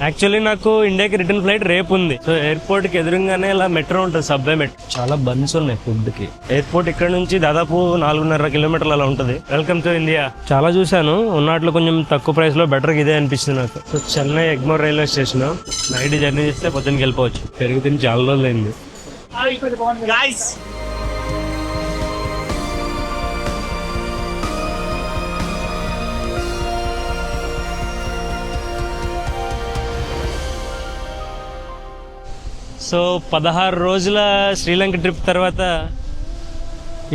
Actually నాకు ఇండియాకి return flight రేపు ఉంది. సో ఎయిర్పోర్ట్ కి ఎదురుగానే ఇలా మెట్రో ఉంటుంది, సబ్వే మెట్రో. చాలా బన్స్ ఉన్నాయి ఫుడ్ కి. ఎయిర్పోర్ట్ ఇక్కడ నుంచి దాదాపు 4.5 కిలోమీటర్లు అలా ఉంటుంది. Welcome to India. చాలా చూసాను, ఉన్నట్లు కొంచెం తక్కువ ప్రైస్ లో బెటర్ ఇదే అనిపిస్తుంది నాకు. So Chennai Egmore railway station. Night journey చేస్తే పొద్దున్నకి వెళ్ళిపోవచ్చు. పెరుగు తిని చాలా రోజులు అయింది. సో 16 రోజుల శ్రీలంక ట్రిప్ తర్వాత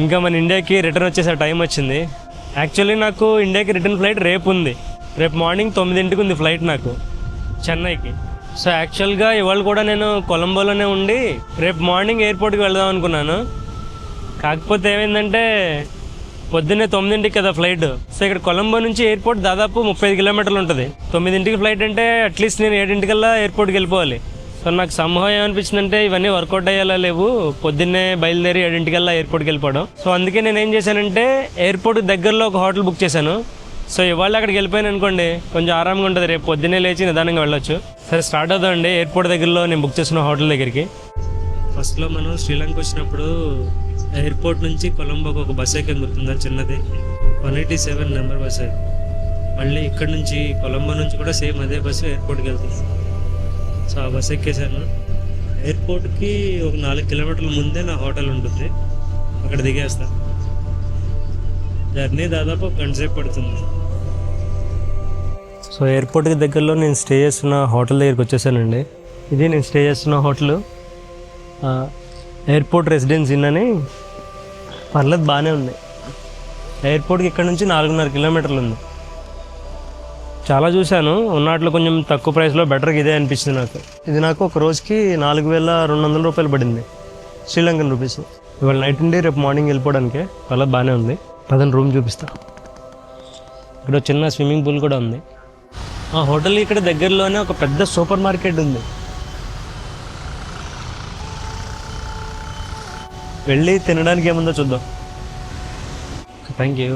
ఇంకా మన ఇండియాకి రిటర్న్ వచ్చేసే టైం వచ్చింది. యాక్చువల్లీ నాకు ఇండియాకి రిటర్న్ ఫ్లైట్ రేపు ఉంది. రేపు మార్నింగ్ 9ంటికి ఉంది ఫ్లైట్ నాకు చెన్నైకి. సో యాక్చువల్గా ఇవాళ కూడా నేను కొలంబోలోనే ఉండి రేపు మార్నింగ్ ఎయిర్పోర్ట్కి వెళ్దాం అనుకున్నాను. కాకపోతే ఏమైందంటే పొద్దున్నే 9ంటికి కదా ఫ్లైట్. సో ఇక్కడ కొలంబో నుంచి ఎయిర్పోర్ట్ దాదాపు 35 కిలోమీటర్లు ఉంటుంది. 9ంటికి ఫ్లైట్ అంటే అట్లీస్ట్ నేను 7ంటికల్లా ఎయిర్పోర్ట్కి వెళ్ళిపోవాలి. సో నాకు సంభవం ఏమనిపించిందంటే ఇవన్నీ వర్కౌట్ అయ్యేలా లేవు, పొద్దున్నే బయలుదేరి 7ంటికల్లా ఎయిర్పోర్ట్కి వెళ్ళిపోవడం. సో అందుకే నేను ఏం చేశానంటే ఎయిర్పోర్ట్ దగ్గరలో ఒక హోటల్ బుక్ చేశాను. సో ఇవాళ అక్కడికి వెళ్ళిపోయాను అనుకోండి, కొంచెం ఆరాంగా ఉంటుంది. రేపు పొద్దున్నే లేచి నిదానంగా వెళ్ళొచ్చు. సరే స్టార్ట్ అవుతామండి ఎయిర్పోర్ట్ దగ్గరలో నేను బుక్ చేసిన హోటల్ దగ్గరికి. ఫస్ట్లో మనం శ్రీలంక వచ్చినప్పుడు ఎయిర్పోర్ట్ నుంచి కొలంబోకి ఒక బస్ ఎక్కి గుర్తుందా, చిన్నది 187 నెంబర్ బస్. మళ్ళీ ఇక్కడ నుంచి కొలంబో నుంచి కూడా సేమ్ అదే బస్సు ఎయిర్పోర్ట్కి వెళ్తుంది. సో ఆ బస్ ఎక్కేసాను. ఎయిర్పోర్ట్కి ఒక 4 కిలోమీటర్ల ముందే నా హోటల్ ఉంటుంది, అక్కడ దిగేస్తా. జర్నీ దాదాపు ఒక గంట సేపు పడుతుంది. సో ఎయిర్పోర్ట్కి దగ్గరలో నేను స్టే చేస్తున్న హోటల్ దగ్గరికి వచ్చేసానండి. ఇది నేను స్టే చేస్తున్న హోటల్, ఎయిర్పోర్ట్ రెసిడెన్సీ ఇన్ అని. పర్లేదు, బాగానే ఉంది. ఎయిర్పోర్ట్కి ఇక్కడ నుంచి 4.5 కిలోమీటర్లు ఉంది. చాలా చూశాను, ఉన్నట్లు కొంచెం తక్కువ ప్రైస్లో బెటర్ ఇదే అనిపించింది నాకు. ఇది నాకు ఒక రోజుకి 4,200 రూపాయలు పడింది, శ్రీలంకన్ రూపీస్. ఇవాళ నైట్ ఉండి రేపు మార్నింగ్ వెళ్ళిపోవడానికి చాలా బాగానే ఉంది. పదని రూమ్ చూపిస్తా. ఇక్కడ చిన్న స్విమ్మింగ్ పూల్ కూడా ఉంది. ఆ హోటల్ ఇక్కడ దగ్గరలోనే ఒక పెద్ద సూపర్ మార్కెట్ ఉంది. వెళ్ళి తినడానికి ఏముందో చూద్దాం. Thank you.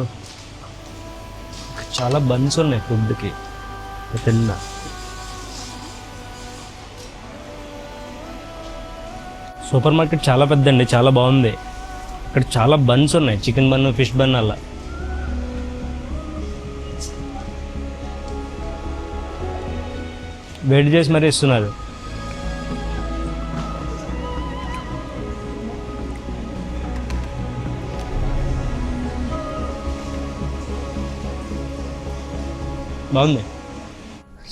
చాలా బన్స్ ఉన్నాయి ఫుడ్కి, తిన్నా. సూపర్ మార్కెట్ చాలా పెద్దండి, చాలా బాగుంది. ఇక్కడ చాలా బన్స్ ఉన్నాయి, చికెన్ బన్, ఫిష్ బన్ అలా. వేడి చేసి మరీ ఇస్తున్నారు. బాగుంది.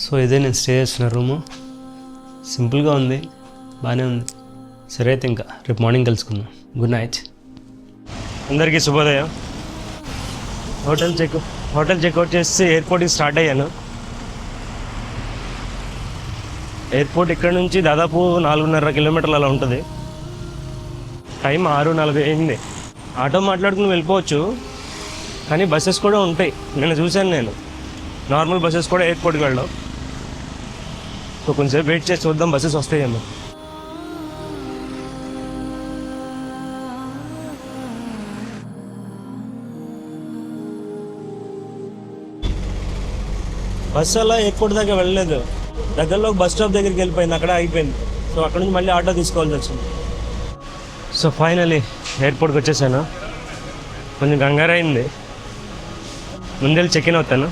సో ఇదే నేను స్టే చేస్తున్న రూము. సింపుల్గా ఉంది, బాగానే ఉంది. సరే అయితే ఇంకా రేపు మార్నింగ్ కలుసుకుందాం. Good night. అందరికీ శుభోదయం. హోటల్ చెక్అవుట్ చేసి ఎయిర్పోర్ట్కి స్టార్ట్ అయ్యాను. ఎయిర్పోర్ట్ ఇక్కడ నుంచి దాదాపు 4.5 కిలోమీటర్లు అలా ఉంటుంది. టైం 6:40 అయింది. ఆటో మాట్లాడుకుని వెళ్ళిపోవచ్చు, కానీ బస్సెస్ కూడా ఉంటాయి. చూశాను నేను నార్మల్ బస్సెస్ కూడా ఎయిర్పోర్ట్కి వెళ్ళడం. సో కొంచెం వెయిట్ చేసి చూద్దాం బస్సెస్ వస్తాయేమో. బస్సు అలా ఎయిర్పోర్ట్ దాకా వెళ్ళలేదు, దగ్గరలో బస్ స్టాప్ దగ్గరికి వెళ్ళిపోయింది, అక్కడ ఆగిపోయింది. సో అక్కడ నుంచి మళ్ళీ ఆటో తీసుకోవాల్సి వచ్చింది. సో ఫైనలీ ఎయిర్పోర్ట్కి వచ్చేసాను. కొంచెం కంగారు అయింది, ముందెళ్ళి చెక్ ఇన్ అవుతాను.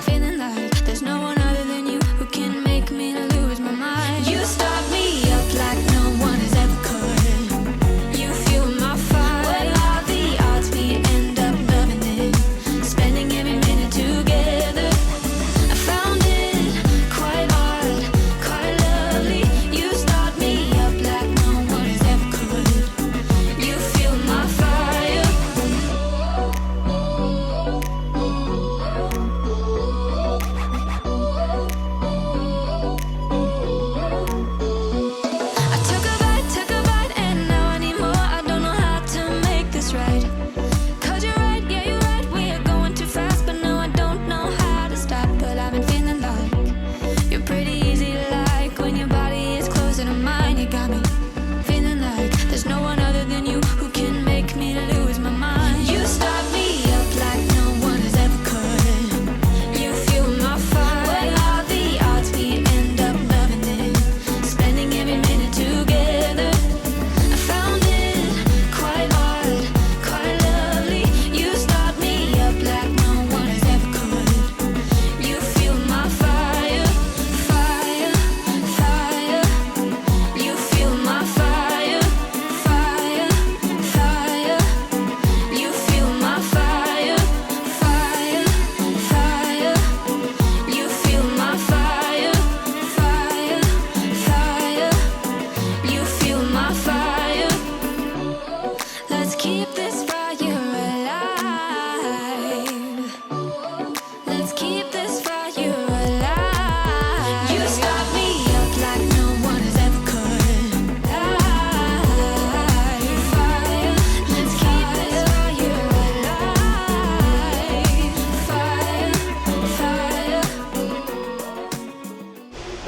Feeling like there's no one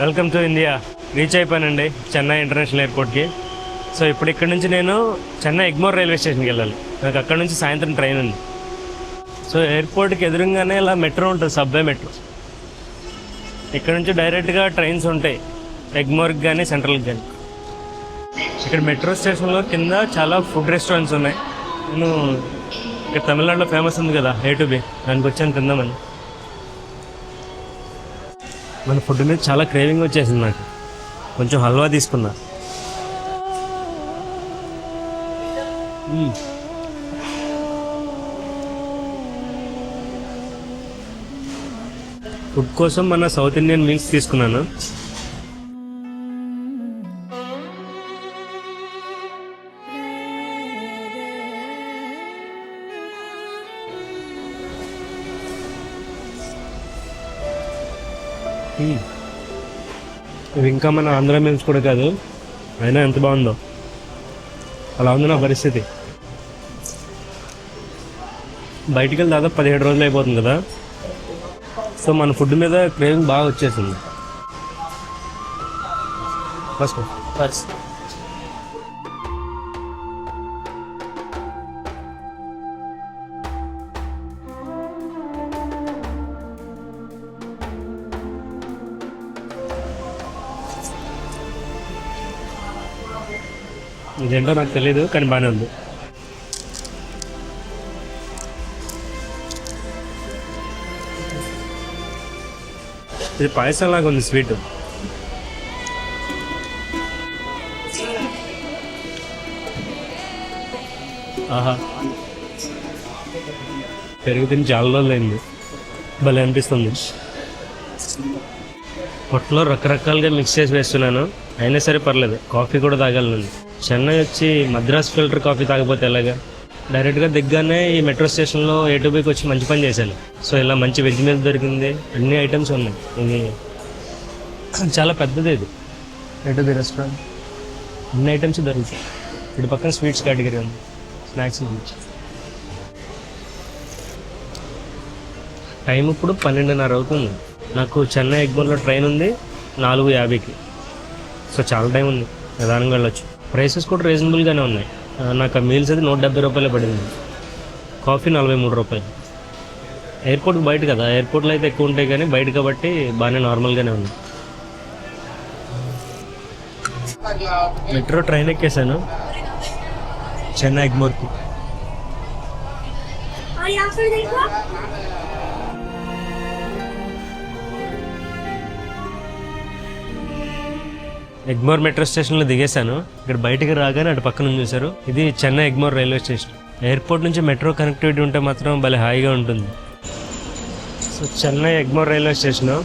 welcome to India. Reach అయిపోయానండి చెన్నై ఇంటర్నేషనల్ ఎయిర్పోర్ట్కి. సో ఇప్పుడు ఇక్కడ నుంచి నేను చెన్నై ఎగ్మోర్ రైల్వే స్టేషన్కి వెళ్ళాలి. నాకు అక్కడ నుంచి సాయంత్రం ట్రైన్ ఉంది. సో ఎయిర్పోర్ట్కి ఎదురుగానే ఇలా మెట్రో ఉంటుంది, సబ్వే మెట్రో. ఇక్కడ నుంచి డైరెక్ట్గా ట్రైన్స్ ఉంటాయి ఎగ్మోర్కి కానీ సెంట్రల్కి కానీ. ఇక్కడ మెట్రో స్టేషన్లో కింద చాలా ఫుడ్ రెస్టారెంట్స్ ఉన్నాయి. నేను ఇక్కడ తమిళనాడులో ఫేమస్ ఉంది కదా A2B, దానికి వచ్చాను తిందామని. మన ఫుడ్ మీద చాలా క్రేవింగ్ వచ్చేసింది నాకు. కొంచెం హల్వా తీసుకున్నా. ఫుడ్ కోసం మన సౌత్ ఇండియన్ మీల్స్ తీసుకున్నాను. ఇవి ఇంకా మన ఆంధ్ర మీల్స్ కూడా కాదు, అయినా ఎంత బాగుందో. అలా ఉంది నా పరిస్థితి. బయటికి వెళ్ళి దాదాపు 17 రోజులు అయిపోతుంది కదా. సో మన ఫుడ్ మీద క్రేవింగ్ బాగా వచ్చేసింది. ఫస్ట్ ఇదేంటో నాకు తెలీదు, కానీ బాగానే ఉంది. ఇది పాయసం లాగా ఉంది, స్వీట్. ఆహా, పెరుగు తిని చాలా రోజులు అయింది. భలే అనిపిస్తుంది. పొట్టలో రకరకాలుగా మిక్స్ చేసి వేస్తున్నాను, అయినా సరే పర్లేదు. కాఫీ కూడా తాగాలను. చెన్నై వచ్చి మద్రాస్ ఫిల్టర్ కాఫీ తాగకపోతే ఎలాగా. డైరెక్ట్గా దిగ్గానే ఈ మెట్రో స్టేషన్లో A2Bకి వచ్చి మంచి పని చేశాను. సో ఇలా మంచి వెజ్ మీల్ దొరికింది, అన్ని ఐటమ్స్ ఉన్నాయి. ఇది చాలా పెద్దది, ఇది A2B రెస్టారెంట్. అన్ని ఐటమ్స్ దొరుకుతాయి. ఇటు పక్కన స్వీట్స్ కేటగిరీ ఉంది, స్నాక్స్ ఉంది. టైం ఇప్పుడు 12:30 అవుతుంది. నాకు చెన్నై ఎగ్మోర్లో ట్రైన్ ఉంది 4:50కి. సో చాలా టైం ఉంది, నిదానంగా వెళ్ళొచ్చు. ప్రైసెస్ కూడా రీజనబుల్గానే ఉన్నాయి. నాకు ఆ మీల్స్ అయితే 170 రూపాయలే పడింది. కాఫీ 43 రూపాయలు. ఎయిర్పోర్ట్ బయట కదా, ఎయిర్పోర్ట్లో అయితే ఎక్కువ ఉంటాయి, కానీ బయట కాబట్టి బాగానే నార్మల్గానే ఉంది. మెట్రో ట్రైన్ ఎక్కేసాను చెన్నై ఎగ్మోర్కి. ఎగ్మోర్ మెట్రో స్టేషన్లో దిగేశాను. ఇక్కడ బయటికి రాగానే అటు పక్కన చూశారు, ఇది Chennai Egmore railway station. Airport నుంచి మెట్రో కనెక్టివిటీ ఉంటే మాత్రం భలే హాయిగా ఉంటుంది. So Chennai Egmore railway station.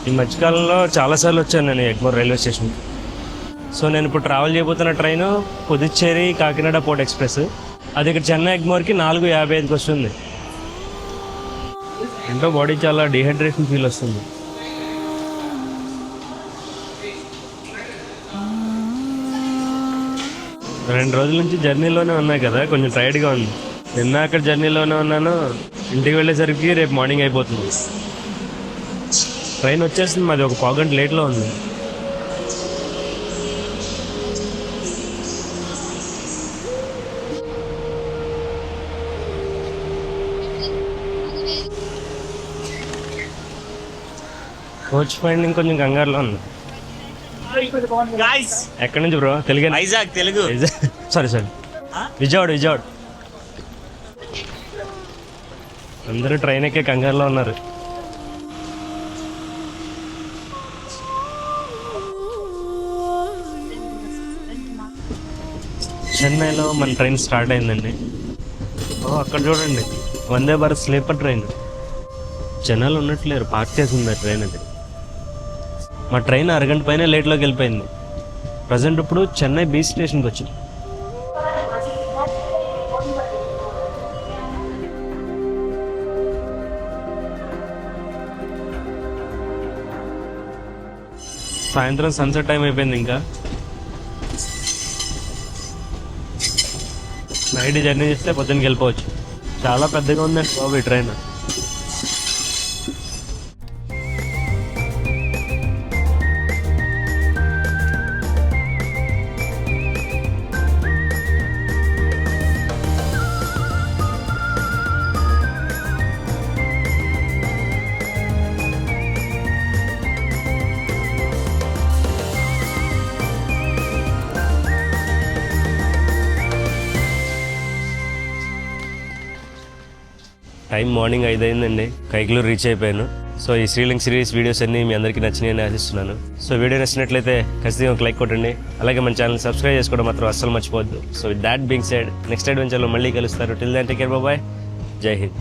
ఈ మధ్యకాలంలో చాలాసార్లు వచ్చాను నేను ఎగ్మోర్ రైల్వే స్టేషన్. సో నేను ఇప్పుడు ట్రావెల్ చేయబోతున్న train Puducherry Kakinada port express. అది ఇక్కడ చెన్నై ఎగ్మోర్కి 4:55కి వస్తుంది. ఎంతో బాడీ చాలా డిహైడ్రేషన్ ఫీల్ వస్తుంది. రెండు రోజుల నుంచి జర్నీలోనే ఉన్నాయి కదా, కొంచెం టైర్డ్గా ఉంది. నిన్న అక్కడ జర్నీలోనే ఉన్నాను. ఇంటికి వెళ్ళేసరికి రేపు మార్నింగ్ అయిపోతుంది. ట్రైన్ వచ్చేస్తుంది, మాది ఒక పావుగంట లేట్లో ఉంది. కోచ్ ఫైండింగ్ కొంచెం కంగారులో ఉంది. ఎక్కడి నుంచి బ్రో? తెలుగు. వైజాగ్ తెలుగు. సారీ విజయవాడ. అందరూ ట్రైన్ ఎక్కే కంగారులో ఉన్నారు. చెన్నైలో మన ట్రైన్ స్టార్ట్ అయిందండి. అక్కడ చూడండి, వందే భారత్ స్లీపర్ ట్రైన్. జనాలు ఉన్నట్లేరు, పార్క్ చేసి ఉంది ట్రైన్. అది మా ట్రైన్ అరగంట పైన లేట్లోకి వెళ్ళిపోయింది. ప్రజెంట్ ఇప్పుడు చెన్నై బీచ్ స్టేషన్కి వచ్చింది. సాయంత్రం సన్సెట్ టైం అయిపోయింది. ఇంకా నైట్ జర్నీ చేస్తే పొద్దున్నకి వెళ్ళిపోవచ్చు. చాలా పెద్దగా ఉందండి బాబు ఈ ట్రైన్. టైం మార్నింగ్ 5 అయిందండి. కైకలూరు రీచ్ అయిపోయాను. సో ఈ శ్రీలంక సిరీస్ వీడియోస్ అన్నీ మీ అందరికీ నచ్చినాయని ఆశిస్తున్నాను. సో వీడియో నచ్చినట్లయితే ఖచ్చితంగా ఒక లైక్ కొట్టండి. అలాగే మన ఛానల్ సబ్స్క్రైబ్ చేసుకోవడం మాత్రం అస్సలు మర్చిపోవద్దు. So with that being said next అడ్వెంచర్లో మళ్ళీ కలుస్తారు. Till then take care, bye, Jai Hind.